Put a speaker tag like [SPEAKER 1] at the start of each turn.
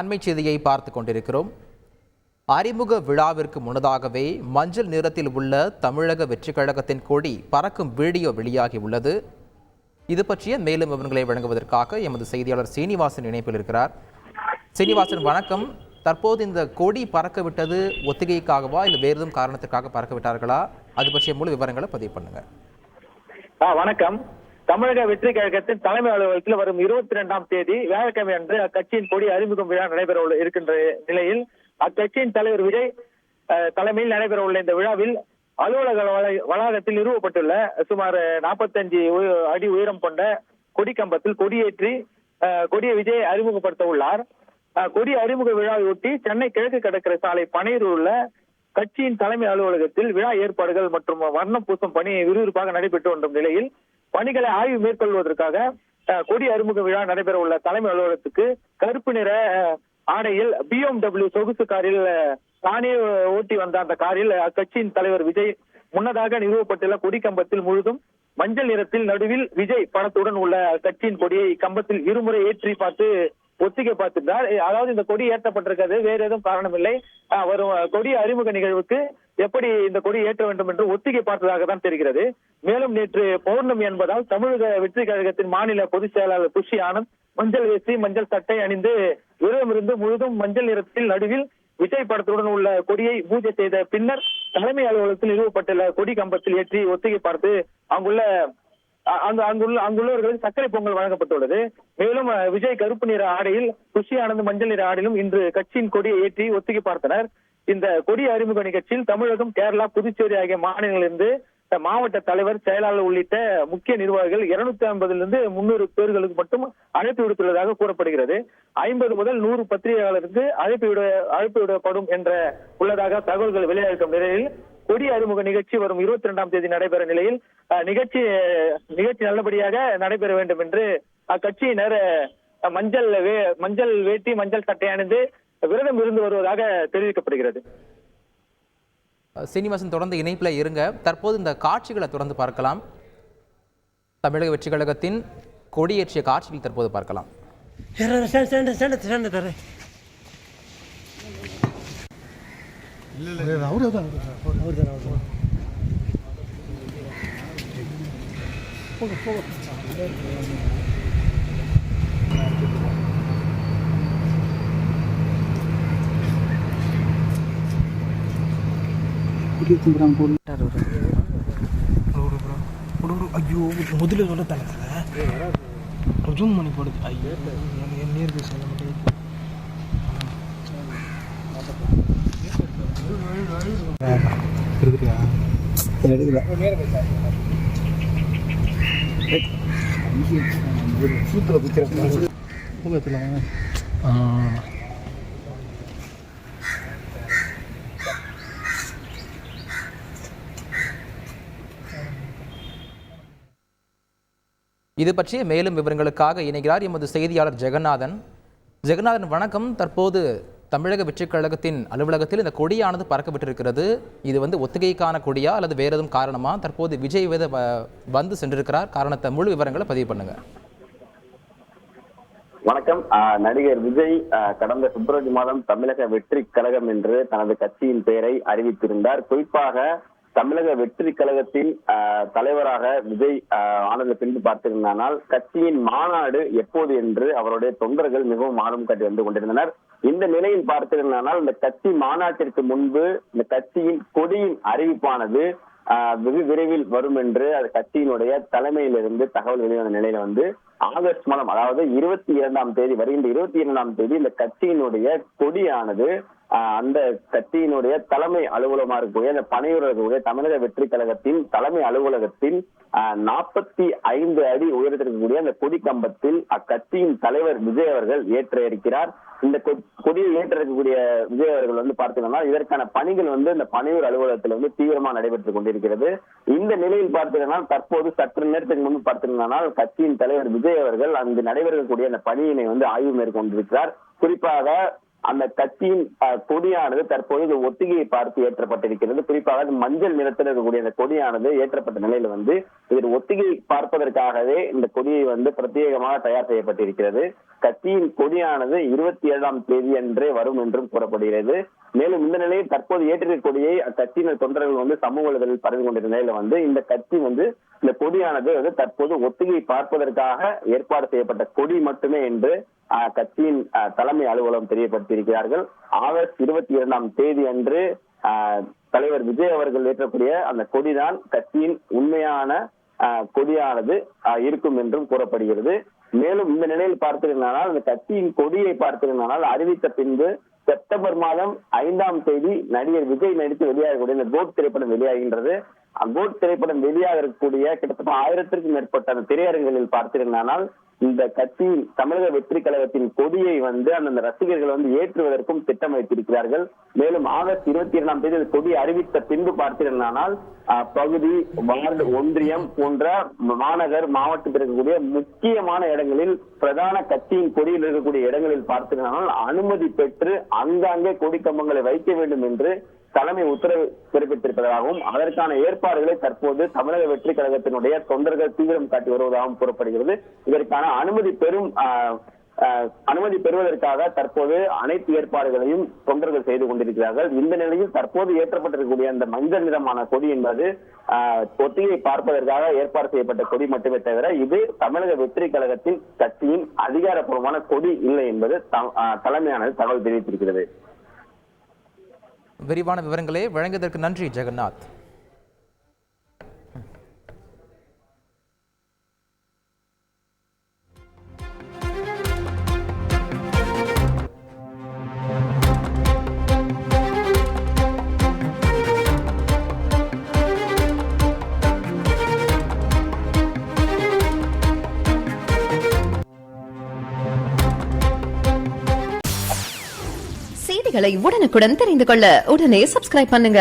[SPEAKER 1] அண்மை செய்தியை பார்த்து கொண்டிருக்கிறோம். அறிமுக விழாவிற்கு முன்னதாகவே மஞ்சள் நிறத்தில் உள்ள தமிழக வெற்றி கழகத்தின் கொடி பறக்கும் வீடியோ வெளியாகி உள்ளது. இது பற்றிய மேலும் விவரங்களை வழங்குவதற்காக எமது செய்தியாளர் சீனிவாசன் இணைப்பில் இருக்கிறார். சீனிவாசன், வணக்கம். தற்போது இந்த கொடி பறக்க விட்டது ஒத்திகைக்காகவா இல்லை வேறு எதுவும் காரணத்திற்காக பறக்க விட்டார்களா? அது பற்றிய முழு விவரங்களை பதிவு பண்ணுங்க.
[SPEAKER 2] வணக்கம். தமிழக வெற்றி கழகத்தின் தலைமை அலுவலகத்தில் வரும் 22ஆம் தேதி வியாழக்கிழமை அன்று அக்கட்சியின் கொடி அறிமுகம் விழா நடைபெற இருக்கின்ற நிலையில் அக்கட்சியின் தலைவர் விஜய் தலைமையில் நடைபெற உள்ள இந்த விழாவில் அலுவலக வளாகத்தில் நிறுவப்பட்டுள்ள சுமார் 45 அடி உயரம் கொண்ட கொடி கம்பத்தில் கொடியேற்றி கொடியை விஜய் அறிமுகப்படுத்த உள்ளார். கொடி அறிமுக விழாவையொட்டி சென்னை கிழக்கு கடற்கரை சாலை பனையூரில் உள்ள கட்சியின் தலைமை அலுவலகத்தில் விழா ஏற்பாடுகள் மற்றும் வர்ணம் பூசும் பணி விறுவிறுப்பாக நடைபெற்று வரும் நிலையில் பணிகளை ஆய்வு மேற்கொள்வதற்காக கொடி அறிமுக விழா நடைபெற உள்ள தலைமை அலுவலகத்துக்கு கருப்பு நிற ஆடையில் BMW சொகுசு காரில் தானே ஓட்டி வந்த அந்த காரில் அக்கட்சியின் தலைவர் விஜய் முன்னதாக நிறுவப்பட்டுள்ள கொடி கம்பத்தில் முழுதும் மஞ்சள் நிறத்தில் நடுவில் விஜய் படத்துடன் உள்ள கட்சியின் கொடியை கம்பத்தில் இருமுறை ஏற்றி பார்த்து ஒத்திகை பார்த்திருந்தார். அதாவது இந்த கொடி ஏற்றப்பட்டிருக்கிறது வேறு எதுவும் காரணம் இல்லை, வரும் கொடி அறிமுக நிகழ்வுக்கு எப்படி இந்த கொடி ஏற்ற வேண்டும் என்று ஒத்திகை பார்த்ததாக தான் தெரிகிறது. மேலும் நேற்று பௌர்ணமி என்பதால் தமிழக வெற்றி கழகத்தின் மாநில பொதுச் செயலாளர் புஷி ஆனந்த் மஞ்சள் வேஷ்டி மஞ்சள் சட்டை அணிந்து விரதம் இருந்து முழுதும் மஞ்சள் நிறத்தில் நடுவில் விஜய் படத்துடன் உள்ள கொடியை பூஜை செய்த பின்னர் தலைமை அலுவலகத்தில் நிறுவப்பட்டுள்ள கொடி கம்பத்தில் ஏற்றி ஒத்திகை பார்த்து அங்குள்ளவர்களுக்கு சர்க்கரை பொங்கல் வழங்கப்பட்டுள்ளது. மேலும் விஜய் கருப்பு நிற ஆடையில் குஷி ஆனந்த் மஞ்சள் நிற ஆடையிலும் இன்று கட்சியின் கொடியை ஏற்றி ஒத்திகை பார்த்தனர். இந்த கொடி அறிமுக நிகழ்ச்சியில் தமிழகம், கேரளா, புதுச்சேரி ஆகிய மாநிலங்களிலிருந்து மாவட்ட தலைவர், செயலாளர் உள்ளிட்ட முக்கிய நிர்வாகிகள் 250 300 பேர்களுக்கு மட்டும் அழைப்பு விடுத்துள்ளதாக கூறப்படுகிறது. 50 முதல் 100 பத்திரிகையாளருக்கு அழைப்பு விடப்படும் என்ற உள்ளதாக தகவல்கள் வெளியாகும் நிலையில் கொடி அறிமுக நிகழ்ச்சி வரும் 22ஆம் தேதி நடைபெற நிலையில் நிகழ்ச்சி நல்லபடியாக நடைபெற வேண்டும் என்று அக்கட்சியினர் மஞ்சள் வேட்டி மஞ்சள் சட்டை அணிந்து விரதம் இருந்து வருவதாக தெரிவிக்கப்படுகிறது.
[SPEAKER 1] சீனிவாசன், தொடர்ந்து இணைப்பில் இருங்க. தற்போது இந்த காட்சிகளை தொடர்ந்து பார்க்கலாம். தமிழக வெற்றி கழகத்தின் கொடியேற்றிய காட்சிகள் தற்போது பார்க்கலாம்.
[SPEAKER 3] ஐயோ முதல்ல சொல்ல தலை ஜூம் பண்ணி போடுது. ஐயோ நேர் பேச
[SPEAKER 1] இது பற்றிய மேலும் விவரங்களுக்காக இணைகிறார் எமது செய்தியாளர் ஜெகநாதன். வணக்கம். தற்போது தமிழக வெற்றி கழகத்தின் அலுவலகத்தில் இந்த கொடியானது பறக்க விட்டிருக்கிறது. இது ஒத்திகைக்கான கொடியா அல்லது வேற எதுவும் காரணமா? தற்போது விஜய் வந்து சென்றிருக்கிறார், காரணத்தை முழு விவரங்களை பதிவு பண்ணுங்க.
[SPEAKER 4] வணக்கம். நடிகர் விஜய் கடந்த பிப்ரவரி மாதம் தமிழக வெற்றி கழகம் என்று தனது கட்சியின் பெயரை அறிவித்திருந்தார். குறிப்பாக தமிழக வெற்றி கழகத்தின் தலைவராக விஜய் ஆனந்த பின்பு பார்த்திருந்தால் கட்சியின் மாநாடு எப்போது என்று அவருடைய தொண்டர்கள் மிகவும் ஆர்வம் காட்டி வந்து கொண்டிருந்தனர். இந்த நிலையில் பார்த்திருந்தால் இந்த கட்சி மாநாட்டிற்கு முன்பு இந்த கட்சியின் கொடியின் அறிவிப்பானது வெகு விரைவில் வரும் என்று அது கட்சியினுடைய தலைமையிலிருந்து தகவல் வெளிவந்த நிலையில ஆகஸ்ட் மாதம், அதாவது 22ஆம் தேதி வருகின்ற 22ஆம் தேதி இந்த கட்சியினுடைய கொடியானது அந்த கட்சியினுடைய தலைமை அலுவலகமாக இருக்கக்கூடிய அந்த பனையூரில் இருக்கக்கூடிய தமிழக வெற்றி கழகத்தின் தலைமை அலுவலகத்தில் 45 அடி உயரத்திற்கக்கூடிய அந்த கொடி கம்பத்தில் அக்கட்சியின் தலைவர் விஜய் அவர்கள் ஏற்ற இருக்கிறார். இந்த கொடியை ஏற்ற இருக்கக்கூடிய விஜய் அவர்கள் பார்த்தீங்கன்னா இதற்கான பணிகள் இந்த பனையூர் அலுவலகத்தில் தீவிரமாக நடைபெற்றுக் கொண்டிருக்கிறது. இந்த நிலையில் பார்த்தீங்கன்னா தற்போது சற்று நேரத்துக்கு முன்பு பார்த்தீங்கன்னா கட்சியின் தலைவர் விஜய் அவர்கள் அங்கு நடைபெறக்கூடிய அந்த பணியினை ஆய்வு மேற்கொண்டிருக்கிறார். குறிப்பாக அந்த கட்சியின் கொடியானது தற்போது ஒத்திகையை பார்த்து ஏற்றப்பட்டிருக்கிறது. குறிப்பாக மஞ்சள் நிறத்தில் இருக்கக்கூடிய அந்த கொடியானது ஏற்றப்பட்ட நிலையில இதில் ஒத்திகை பார்ப்பதற்காகவே இந்த கொடியை பிரத்யேகமாக தயார் செய்யப்பட்டிருக்கிறது. கட்சியின் கொடியானது 27ஆம் தேதி அன்றே வரும் என்றும் கூறப்படுகிறது. மேலும் இந்த நிலையில் தற்போது ஏற்றிருக்க கொடியை அக்கட்சியினர் தொண்டர்கள் சமூக வலைதளத்தில் பரவி கொண்டிருந்த நிலையில இந்த கட்சி இந்த கொடியானது தற்போது ஒத்திகை பார்ப்பதற்காக ஏற்பாடு செய்யப்பட்ட கொடி மட்டுமே என்று கட்சியின் தலைமை அலுவலகம் தெரியப்படுத்தியிருக்கிறார்கள். ஆகஸ்ட் 22ஆம் தேதி அன்று தலைவர் விஜய் அவர்கள் ஏற்றக்கூடிய அந்த கொடிதான் கட்சியின் உண்மையான கொடியானது இருக்கும் என்றும் கூறப்படுகிறது. மேலும் இந்த நிலையில் பார்த்தீர்களானால் அந்த கட்சியின் கொடியை பார்த்தீர்களானால் அறிவித்த பின்பு செப்டம்பர் மாதம் 5ஆம் தேதி நடிகர் விஜய் நடித்து வெளியாகக்கூடிய இந்த கோட் திரைப்படம் வெளியாகின்றது. கோட் திரைப்படம் வெளியாக இருக்கக்கூடிய கிட்டத்தட்ட 1000க்கும் மேற்பட்ட அந்த திரையரங்குகளில் பார்த்தீர்களானால் இந்த கட்சியின் தமிழக வெற்றி கழகத்தின் கொடியை அந்த ரசிகர்கள் ஏற்றுவதற்கும் திட்டம் வைத்திருக்கிறார்கள். மேலும் ஆகஸ்ட் 22ஆம் தேதி கொடி அறிவித்த பின்பு பார்த்தீர்களானால் பகுதி, வார்டு, ஒன்றியம் போன்ற மாநகர், மாவட்டத்தில் இருக்கக்கூடிய முக்கியமான இடங்களில் பிரதான கட்சியின் கொடியில் இருக்கக்கூடிய இடங்களில் பார்த்தீர்களானால் அனுமதி பெற்று அங்காங்கே கொடி கம்பங்களை வைக்க வேண்டும் என்று தலைமை உத்தரவு பிறப்பித்திருப்பதாகவும் அதற்கான ஏற்பாடுகளை தற்போது தமிழக வெற்றி கழகத்தினுடைய தொண்டர்கள் தீவிரம் காட்டி வருவதாகவும் கூறப்படுகிறது. இதற்கான அனுமதி பெறுவதற்காக தற்போது அனைத்து ஏற்பாடுகளையும் தொண்டர்கள் செய்து கொண்டிருக்கிறார்கள். இந்த நிலையில் தற்போது ஏற்றப்பட்டிருக்கக்கூடிய அந்த மஞ்சள் நிறமான கொடி என்பது ஒத்திகை பார்ப்பதற்காக ஏற்பாடு செய்யப்பட்ட கொடி மட்டுமே தவிர இது தமிழக வெற்றி கழகத்தின் கட்சியின் அதிகாரப்பூர்வமான கொடி இல்லை என்பது தலைமையானது தகவல் தெரிவித்திருக்கிறது.
[SPEAKER 1] விரிவான விவரங்களை வழங்கியதற்கு நன்றி ஜெகநாத்.
[SPEAKER 5] செய்திகளை உடனுக்குடன் தெரிந்து கொள்ள உடனே சப்ஸ்கிரைப் பண்ணுங்க.